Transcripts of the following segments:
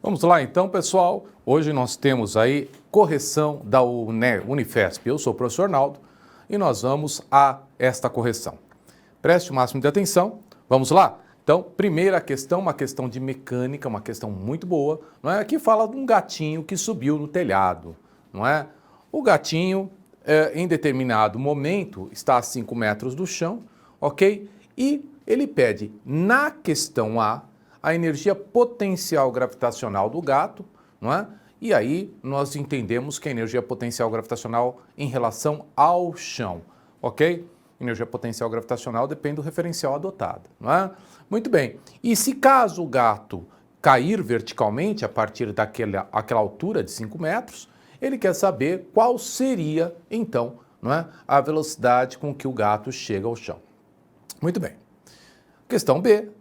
Vamos lá então, pessoal. Hoje nós temos aí correção da Unifesp. Eu sou o professor Naldo e nós vamos a esta correção. Preste o máximo de atenção. Vamos lá? Então, primeira questão, uma questão de mecânica, uma questão muito boa, não é? Que fala de um gatinho que subiu no telhado, não é? O gatinho, em determinado momento, está a 5 metros do chão, ok? E ele pede, na questão a energia potencial gravitacional do gato, não é? E aí nós entendemos que a energia potencial gravitacional em relação ao chão, ok? Energia potencial gravitacional depende do referencial adotado, não é? Muito bem. E se caso o gato cair verticalmente a partir daquela altura de 5 metros, ele quer saber qual seria, então, não é, a velocidade com que o gato chega ao chão. Muito bem. Questão B.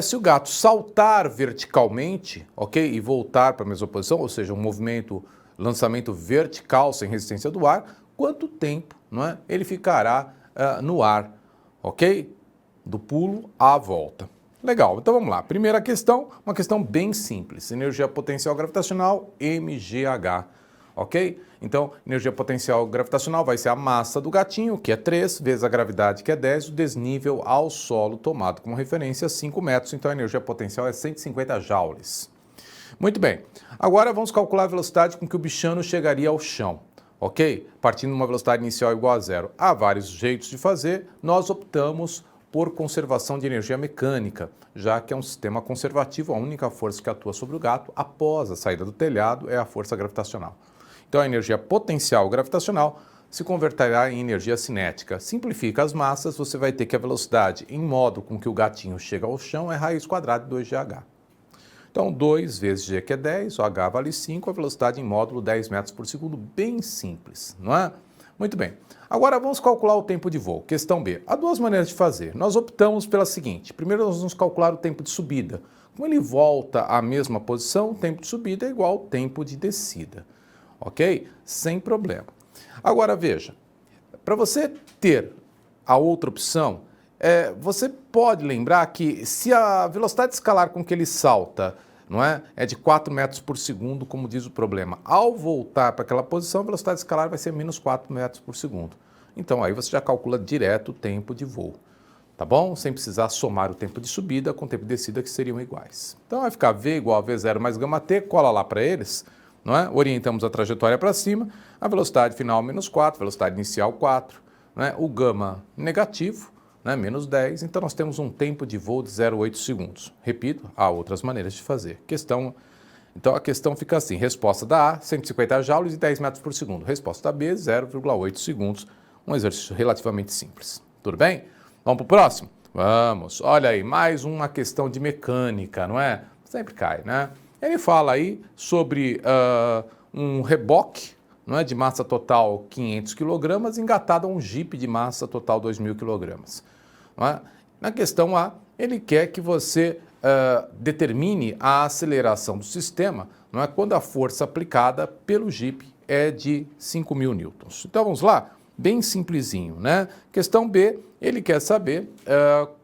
Se o gato saltar verticalmente, ok, e voltar para a mesma posição, ou seja, um lançamento vertical sem resistência do ar, quanto tempo, não é, ele ficará no ar, ok? Do pulo à volta. Legal, então vamos lá. Primeira questão, uma questão bem simples. Energia potencial gravitacional, mgh, ok? Então, energia potencial gravitacional vai ser a massa do gatinho, que é 3, vezes a gravidade, que é 10, o desnível ao solo tomado como referência 5 metros, então a energia potencial é 150 joules. Muito bem, agora vamos calcular a velocidade com que o bichano chegaria ao chão, ok? Partindo de uma velocidade inicial igual a zero. Há vários jeitos de fazer, nós optamos por conservação de energia mecânica, já que é um sistema conservativo, a única força que atua sobre o gato após a saída do telhado é a força gravitacional. Então, a energia potencial gravitacional se converterá em energia cinética. Simplifica as massas, você vai ter que a velocidade em modo com que o gatinho chega ao chão é raiz quadrada de 2gh. Então, 2 vezes g, que é 10, o h vale 5, a velocidade em módulo 10 metros por segundo, bem simples, não é? Muito bem. Agora, vamos calcular o tempo de voo. Questão B. Há duas maneiras de fazer. Nós optamos pela seguinte. Primeiro, nós vamos calcular o tempo de subida. Como ele volta à mesma posição, o tempo de subida é igual ao tempo de descida. Ok? Sem problema. Agora veja, para você ter a outra opção, você pode lembrar que se a velocidade escalar com que ele salta, não é de 4 metros por segundo, como diz o problema, ao voltar para aquela posição, a velocidade escalar vai ser menos 4 metros por segundo. Então aí você já calcula direto o tempo de voo, tá bom? Sem precisar somar o tempo de subida com o tempo de descida, que seriam iguais. Então vai ficar V igual a V0 mais gama T, cola lá para eles. Não é? Orientamos a trajetória para cima, a velocidade final menos 4, velocidade inicial 4, não é? O gama negativo, né? Menos 10, então nós temos um tempo de voo de 0,8 segundos. Repito, há outras maneiras de fazer. Então a questão fica assim, resposta da A, 150 joules e 10 metros por segundo. Resposta da B, 0,8 segundos, um exercício relativamente simples. Tudo bem? Vamos para o próximo? Vamos. Olha aí, mais uma questão de mecânica, não é? Sempre cai, né? Ele fala aí sobre um reboque, não é, de massa total 500 kg engatado a um Jeep de massa total 2.000 kg. Não é? Na questão A, ele quer que você determine a aceleração do sistema, não é, quando a força aplicada pelo Jeep é de 5.000 newtons. Então vamos lá, bem simplesinho, né? Questão B, ele quer saber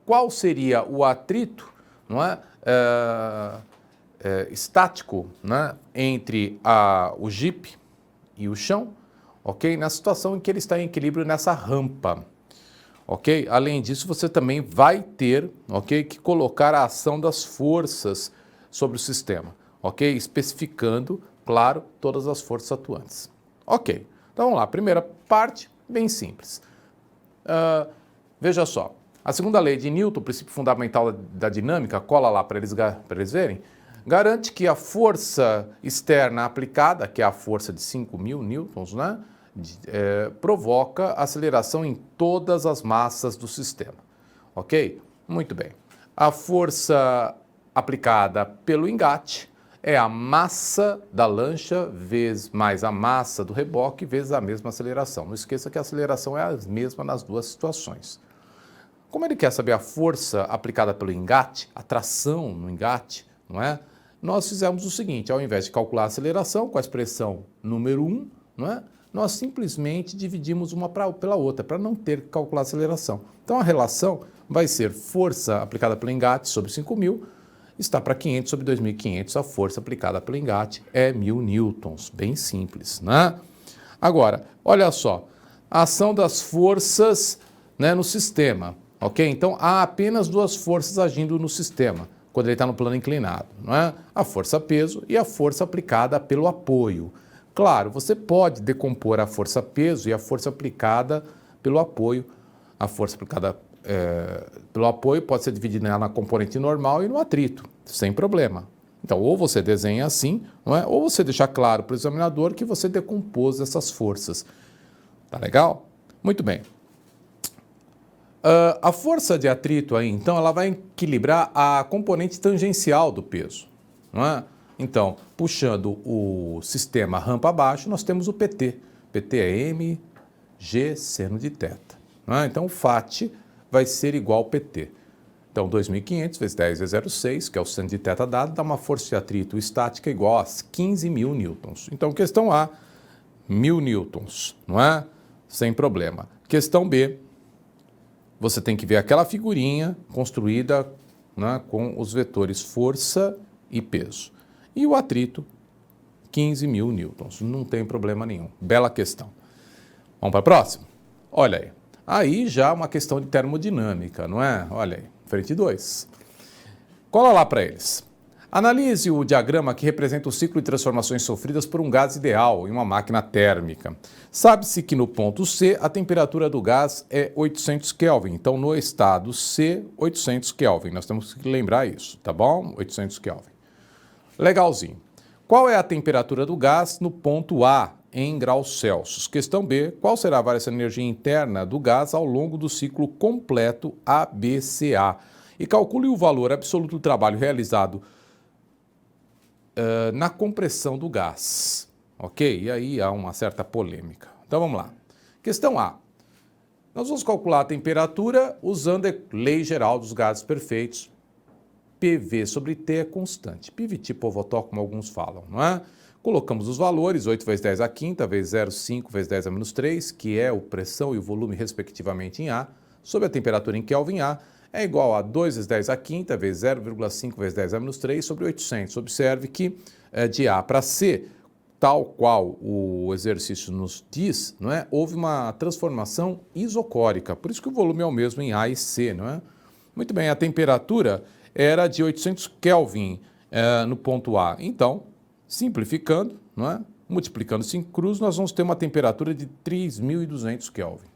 qual seria o atrito, não é? Estático, né, entre o Jeep e o chão, ok? Na situação em que ele está em equilíbrio nessa rampa, ok? Além disso, você também vai ter, ok, que colocar a ação das forças sobre o sistema, ok? Especificando, claro, todas as forças atuantes. Ok, então vamos lá, primeira parte, bem simples. Veja só, a segunda lei de Newton, o princípio fundamental da dinâmica, cola lá para eles verem, garante que a força externa aplicada, que é a força de 5.000 newtons, né, provoca aceleração em todas as massas do sistema. Ok? Muito bem. A força aplicada pelo engate é a massa da lancha mais a massa do reboque vezes a mesma aceleração. Não esqueça que a aceleração é a mesma nas duas situações. Como ele quer saber a força aplicada pelo engate, a tração no engate, não é? Nós fizemos o seguinte, ao invés de calcular a aceleração com a expressão número 1, não é? Nós simplesmente dividimos uma pela outra, para não ter que calcular a aceleração. Então a relação vai ser força aplicada pelo engate sobre 5.000 está para 500 sobre 2.500, a força aplicada pelo engate é 1.000 newtons, bem simples, né? Agora, olha só, a ação das forças, né, no sistema, ok? Então, há apenas duas forças agindo no sistema, quando ele está no plano inclinado, não é? A força-peso e a força aplicada pelo apoio. Claro, você pode decompor a força-peso e a força aplicada pelo apoio. A força aplicada pelo apoio pode ser dividida na componente normal e no atrito, sem problema. Então, ou você desenha assim, não é? Ou você deixa claro para o examinador que você decompôs essas forças. Tá legal? Muito bem. A força de atrito aí, então, ela vai equilibrar a componente tangencial do peso, não é? Então, puxando o sistema rampa abaixo, nós temos o PT. PT é mg seno de θ. Não é? Então, o FAT vai ser igual ao PT. Então, 2.500 vezes 10 vezes 0,6, que é o seno de θ dado, dá uma força de atrito estática igual a 15.000 newtons. Então, questão A, 1.000 newtons, não é? Sem problema. Questão B, você tem que ver aquela figurinha construída, né, com os vetores força e peso. E o atrito, 15.000 newtons. Não tem problema nenhum. Bela questão. Vamos para a próxima? Olha aí. Aí já uma questão de termodinâmica, não é? Olha aí, frente 2. Cola lá para eles. Analise o diagrama que representa o ciclo de transformações sofridas por um gás ideal em uma máquina térmica. Sabe-se que no ponto C a temperatura do gás é 800 Kelvin. Então, no estado C, 800 Kelvin. Nós temos que lembrar isso, tá bom? 800 Kelvin. Legalzinho. Qual é a temperatura do gás no ponto A, em graus Celsius? Questão B. Qual será a variação de energia interna do gás ao longo do ciclo completo ABCA? E calcule o valor absoluto do trabalho realizado na compressão do gás, ok? E aí há uma certa polêmica. Então vamos lá. Questão A. Nós vamos calcular a temperatura usando a lei geral dos gases perfeitos. PV sobre T é constante. PVT povotó, como alguns falam, não é? Colocamos os valores, 8 vezes 10 à quinta, vezes 0,5 vezes 10 a menos 3, que é a pressão e o volume respectivamente em A, sobre a temperatura em Kelvin A, é igual a 2 vezes 10 à quinta, vezes 0,5 vezes 10 a menos 3, sobre 800. Observe que de A para C, tal qual o exercício nos diz, não é? Houve uma transformação isocórica, por isso que o volume é o mesmo em A e C, não é? Muito bem, a temperatura era de 800 Kelvin no ponto A. Então, simplificando, não é? Multiplicando isso em cruz, nós vamos ter uma temperatura de 3.200 Kelvin.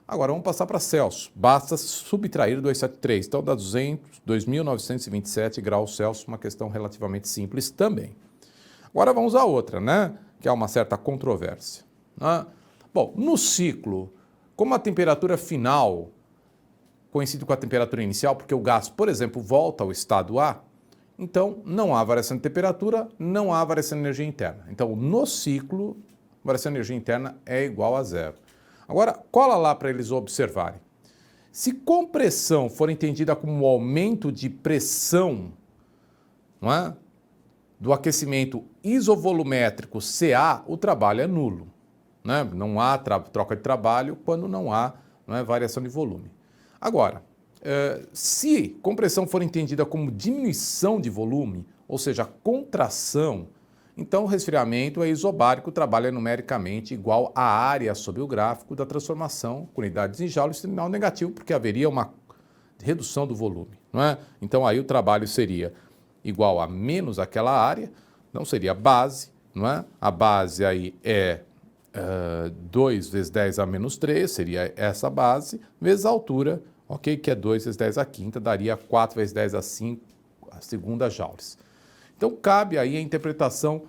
Agora vamos passar para Celsius. Basta subtrair 273. Então dá 2.927 graus Celsius, uma questão relativamente simples também. Agora vamos à outra, né? Que há uma certa controvérsia, né? Bom, no ciclo, como a temperatura final coincide com a temperatura inicial, porque o gás, por exemplo, volta ao estado A, então não há variação de temperatura, não há variação de energia interna. Então, no ciclo, a variação de energia interna é igual a zero. Agora, cola lá para eles observarem. Se compressão for entendida como um aumento de pressão, não é? Do aquecimento isovolumétrico CA, o trabalho é nulo, né? Não há troca de trabalho quando não há, não é, variação de volume. Agora, se compressão for entendida como diminuição de volume, ou seja, contração, então o resfriamento é isobárico, o trabalho é numericamente igual à área sobre o gráfico da transformação com unidades em joules, sinal negativo, porque haveria uma redução do volume, não é? Então aí o trabalho seria igual a menos aquela área, não seria base, não é? A base aí é 2 vezes 10 a menos 3, seria essa base, vezes a altura, ok? Que é 2 vezes 10 a quinta, daria 4 vezes 10 a 5, a segunda joules. Então, cabe aí a interpretação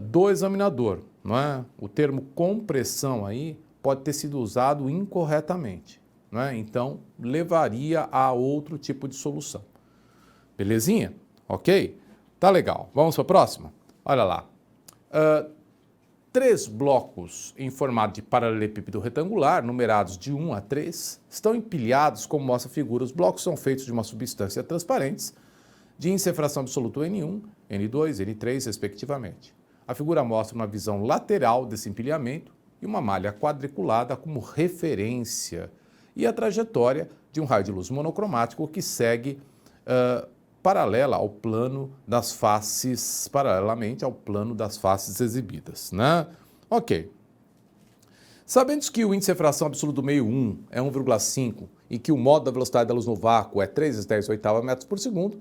do examinador, não é? O termo compressão aí pode ter sido usado incorretamente, não é? Então, levaria a outro tipo de solução. Belezinha? Ok? Tá legal. Vamos para a próxima? Olha lá. 3 blocos em formato de paralelepípedo retangular, numerados de 1 a 3, estão empilhados como mostra a figura. Os blocos são feitos de uma substância transparente, de encefração absoluta N1, N2, N3, respectivamente. A figura mostra uma visão lateral desse empilhamento e uma malha quadriculada como referência e a trajetória de um raio de luz monocromático que segue paralela ao plano das faces, paralelamente ao plano das faces exibidas, né? Ok. Sabendo que o índice de refração absoluto do meio 1 é 1,5 e que o modo da velocidade da luz no vácuo é 3 vezes 10 oitava metros por segundo,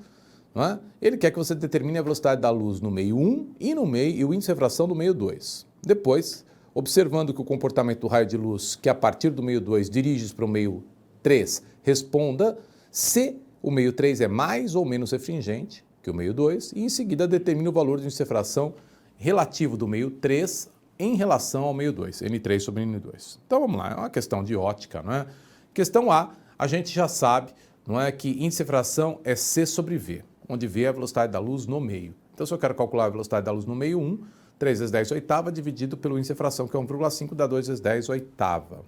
não é? Ele quer que você determine a velocidade da luz no meio 1 e no meio e o índice de refração do meio 2. Depois, observando que o comportamento do raio de luz que a partir do meio 2 dirige para o meio 3 responda se o meio 3 é mais ou menos refringente que o meio 2 e em seguida determina o valor de índice de refração relativo do meio 3 em relação ao meio 2, N3 sobre N2. Então vamos lá, é uma questão de ótica, não é? Questão A gente já sabe, não é, que índice de refração é C sobre V, onde V é a velocidade da luz no meio. Então se eu quero calcular a velocidade da luz no meio 1, 3 vezes 10 oitava dividido pelo índice de refração, que é 1,5, dá 2 vezes 10 oitava.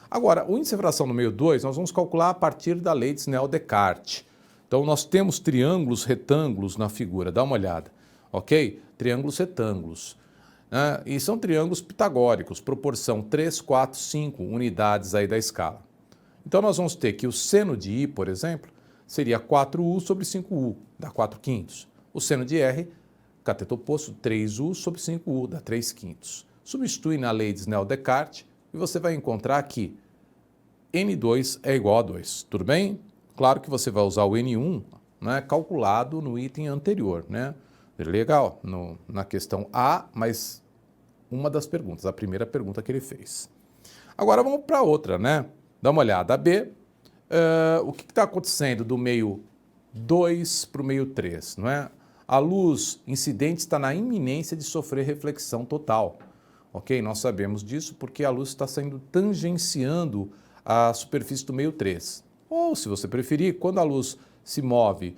Agora, o índice de refração no meio 2, nós vamos calcular a partir da lei de Snell-Descartes. Então nós temos triângulos retângulos na figura, dá uma olhada, ok? Triângulos retângulos. E são triângulos pitagóricos, proporção 3, 4, 5 unidades aí da escala. Então nós vamos ter que o seno de I, por exemplo, seria 4U sobre 5U, dá 4 quintos. O seno de R, cateto oposto, 3U sobre 5U, dá 3 quintos. Substitui na lei de Snell-Descartes e você vai encontrar que N2 é igual a 2, tudo bem? Claro que você vai usar o N1, né, calculado no item anterior, né? Legal, na questão A, mas uma das perguntas, a primeira pergunta que ele fez. Agora vamos para outra, né? Dá uma olhada. A B, o que está acontecendo do meio 2 para o meio 3, não é? A luz incidente está na iminência de sofrer reflexão total, ok? Nós sabemos disso porque a luz está saindo tangenciando a superfície do meio 3. Ou, se você preferir, quando a luz se move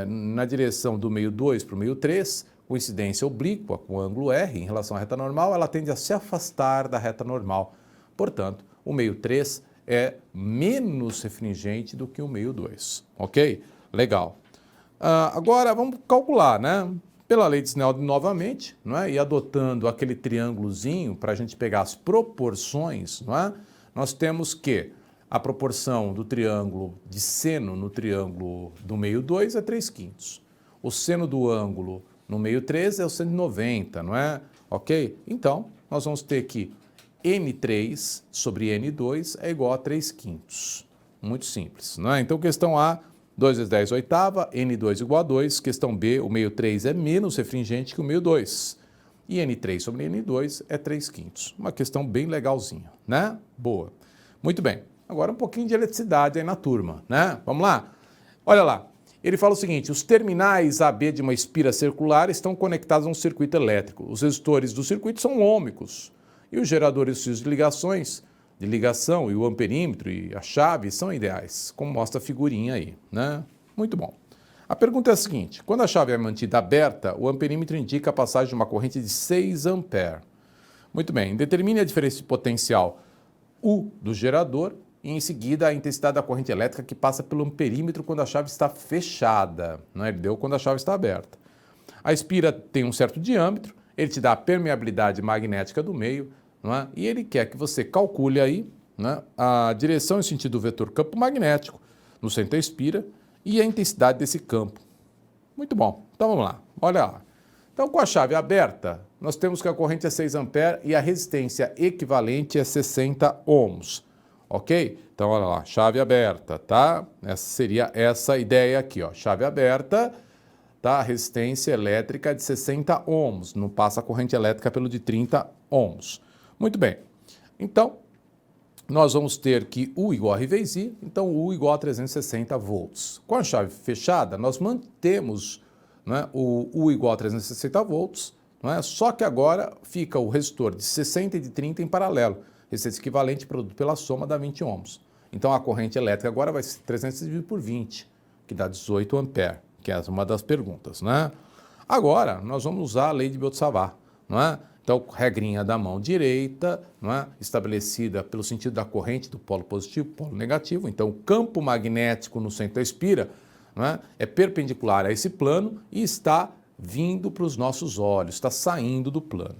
na direção do meio 2 para o meio 3, com incidência oblíqua, com ângulo R em relação à reta normal, ela tende a se afastar da reta normal. Portanto, o meio 3 é menos refringente do que o meio 2, ok? Legal. Agora, vamos calcular, né? Pela lei de Snell novamente, não é? E adotando aquele triângulozinho para a gente pegar as proporções, não é? Nós temos que a proporção do triângulo de seno no triângulo do meio 2 é 3 quintos. O seno do ângulo no meio 3 é o 190, não é? Ok? Então, nós vamos ter que N3 sobre N2 é igual a 3 quintos. Muito simples, não é? Então, questão A, 2 vezes 10 oitava, N2 igual a 2. Questão B, o meio 3 é menos refringente que o meio 2. E N3 sobre N2 é 3 quintos. Uma questão bem legalzinha, né? Boa. Muito bem. Agora um pouquinho de eletricidade aí na turma, né? Vamos lá? Olha lá. Ele fala o seguinte: os terminais AB de uma espira circular estão conectados a um circuito elétrico. Os resistores do circuito são ômicos. E os geradores de fios de ligação e o amperímetro e a chave são ideais, como mostra a figurinha aí, né? Muito bom. A pergunta é a seguinte: quando a chave é mantida aberta, o amperímetro indica a passagem de uma corrente de 6 amperes. Muito bem. Determine a diferença de potencial U do gerador e, em seguida, a intensidade da corrente elétrica que passa pelo amperímetro quando a chave está fechada. Não é? Ele deu quando a chave está aberta. A espira tem um certo diâmetro, ele te dá a permeabilidade magnética do meio, não é? E ele quer que você calcule aí, né, a direção e sentido do vetor campo magnético no centro da espira e a intensidade desse campo. Muito bom. Então vamos lá. Olha lá. Então, com a chave aberta, nós temos que a corrente é 6 amperes e a resistência equivalente é 60 ohms. Ok? Então, olha lá, chave aberta, tá? Essa seria essa ideia aqui, ó. Chave aberta, tá? Resistência elétrica de 60 ohms. Não passa a corrente elétrica pelo de 30 ohms. Muito bem. Então, nós vamos ter que U igual a R vezes I, então U igual a 360 volts. Com a chave fechada, nós mantemos, né, o U igual a 360 volts, não é? Só que agora fica o resistor de 60 e de 30 em paralelo. Resistência equivalente produto pela soma dá 20 ohms. Então a corrente elétrica agora vai ser 300 dividido por 20, que dá 18 amperes, que é uma das perguntas, né? Agora nós vamos usar a lei de Biot-Savart, não é? Então, regrinha da mão direita, não é? Estabelecida pelo sentido da corrente do polo positivo, polo negativo. Então, o campo magnético no centro da espira, não é? É perpendicular a esse plano e está vindo para os nossos olhos, está saindo do plano.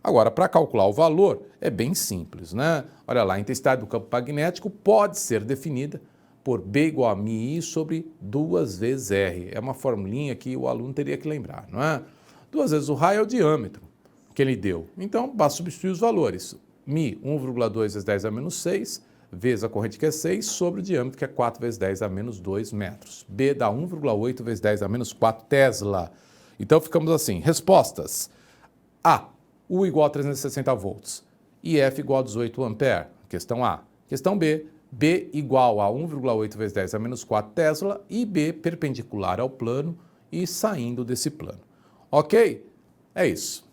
Agora, para calcular o valor, é bem simples, né? Olha lá, a intensidade do campo magnético pode ser definida por B igual a μi sobre 2 vezes R. É uma formulinha que o aluno teria que lembrar, não é? 2 vezes o raio é o diâmetro que ele deu. Então, basta substituir os valores. μ, 1,2 vezes 10 a menos 6, vezes a corrente que é 6, sobre o diâmetro que é 4 vezes 10 a menos 2 metros. B dá 1,8 vezes 10 a menos 4 Tesla. Então, ficamos assim. Respostas. A, U igual a 360 volts e F igual a 18 ampere. Questão A. Questão B. B igual a 1,8 vezes 10 a menos 4 Tesla e B perpendicular ao plano e saindo desse plano. Ok? É isso.